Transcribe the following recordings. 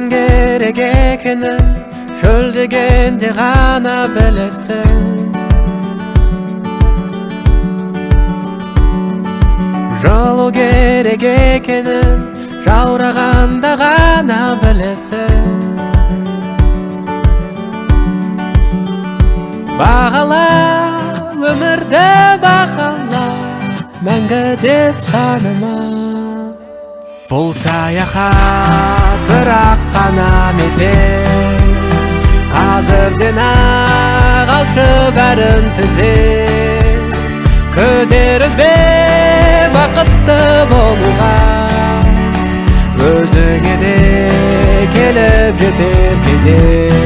Сезім керек екенін шөлдегенде ғана білесің. Жылу керек екенін жаурағанда ғана білесің. Бағала өмірді, бағала мәңгі деп санама. Бұл саяхат бірақ қана мезет, қазірден-ақ алшы бәрін түзет. Күдер үзбе бақытты болуға, өзіңе де келіп жетер кезек.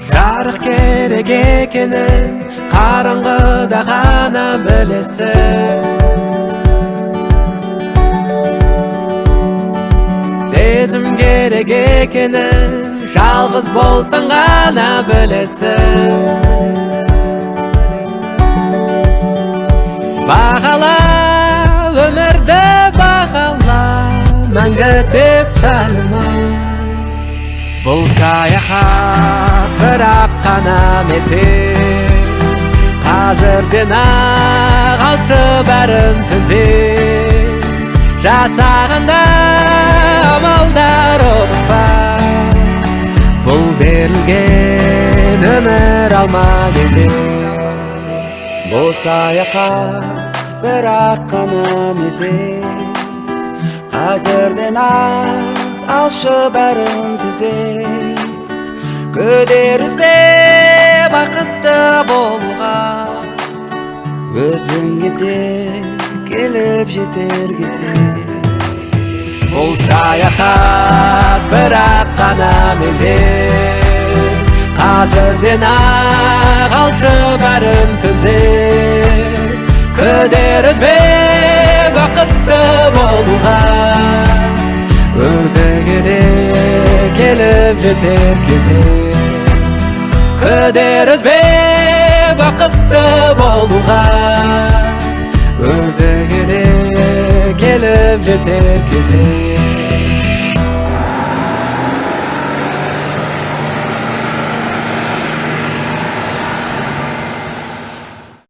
Жарық керек екенін қараңғыда ғана білесің. Сезім керек екенін жалғыз болсаң ғана білесің. Бағала өмірді, бағала мәңгі деп санама. Бұл саяхат бірақ қана мезет, қазірден-ақ алшы бәрін түзет. Жасағанда амалдар ұмытпа, бұл берілген өмір алма кезек. Бұл саяхат бірақ қана мезет, қазірден-ақ алшы бәрін түзет. Күдер үзбе бақытты болуға, өзіңе де келіп жетер кезек. Бұл саяхат бірақ қана мезет, қазірден-ақ алшы бәрін түзет. Күдер үзбе бақытты болуға, өзіңе де келіп жетер кезек. Күдер үзбе бақытты болуға, өзіңе де келіп жетер кезек.